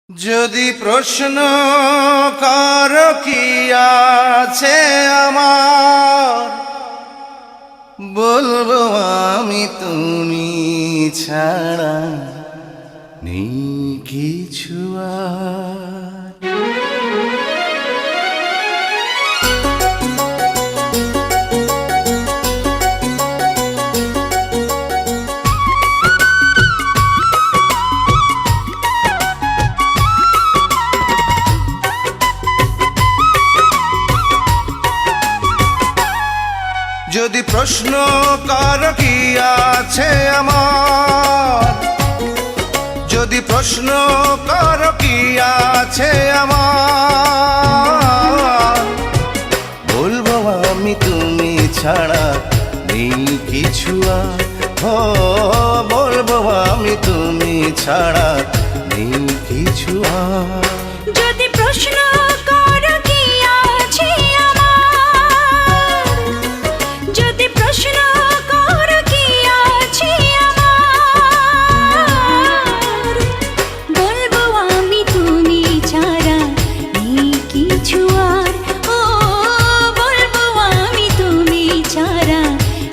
যদি প্রশ্ন কর কি আছে আমার, বলবো আমি তুমি ছাড়া নেই কিছু আর। যদি প্রশ্ন কর কি আছে আমার, যদি প্রশ্ন কর কি আছে আমার, বলবো আমি তুমি ছাড়া নেই কিছু আর। ও বলবো আমি তুমি ছাড়া নেই কিছু আর। যদি প্রশ্ন করো কি আছে আমার, যদি প্রশ্ন করো কি আছে আমার, বলবো আমি তুমি ছাড়া নেই কিছু আর। ও বলবো আমি তুমি ছাড়া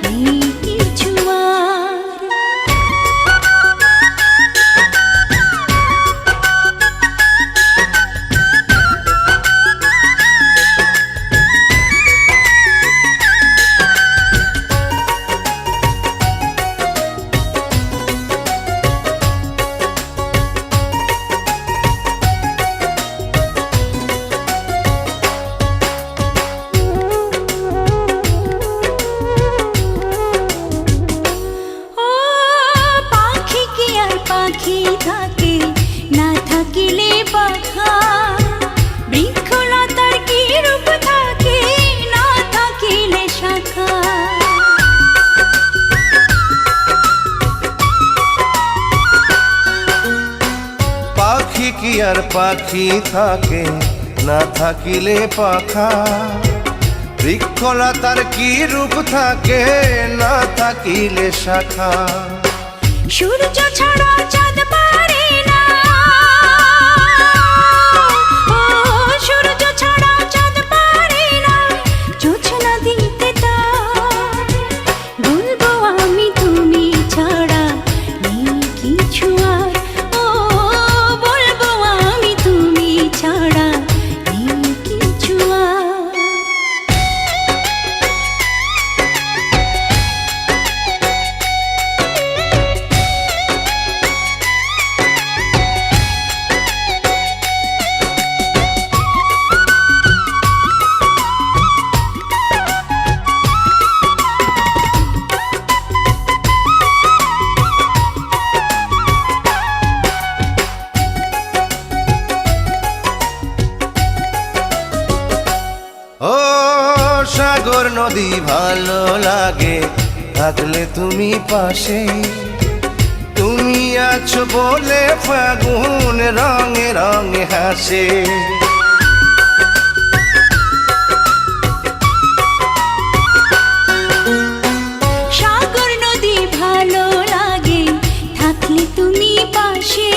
নেই কিছু আর। পাখি থাকে না থাকিলে পাখা, বৃক্ষলতার কি রূপ থাকে না থাকিলে শাখা। পাখি কি আর পাখি থাকে না থাকিলে পাখা, বৃক্ষলতার কি রূপ থাকে না থাকিলে শাখা। সূর্য ছাড়া চাঁদ পারে না, ও সূর্য ছাড়া চাঁদ পারে না, জোছনা দিতে তার। বলবো আমি তুমি ছাড়া নেই কিছু আর। ও বলবো আমি তুমি ছাড়া নেই কিছু আর। ও সাগর নদী ভালো লাগে থাকলে তুমি পাশে, তুমি আছো বলে ফাগুন রঙে রঙে হাসে। সাগর নদী ভালো লাগে থাকলে তুমি পাশে,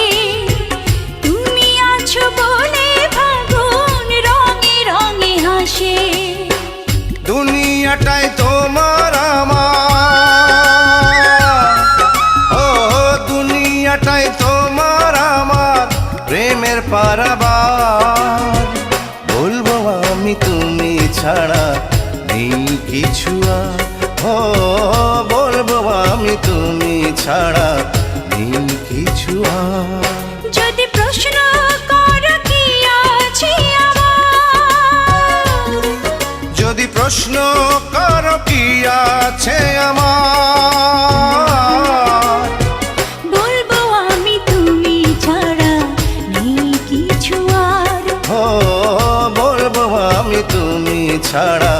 তুমি আছো বলে ফাগুন রঙে রঙে হাসে। দুনিয়াটাই তোমার আমার, ও দুনিয়াটাই তোমার আমার প্রেমের পারাবার। বলবো আমি তুমি ছাড়া নেই কিছু আর। ও বলবো আমি তুমি ছাড়া নেই কিছু আর। যদি প্রশ্ন করো কি আছে আমার, যদি প্রশ্ন করো কি আছে আমার, বলবো আমি তুমি ছাড়া নেই কিছু আর। ও বলবো আমি তুমি ছাড়া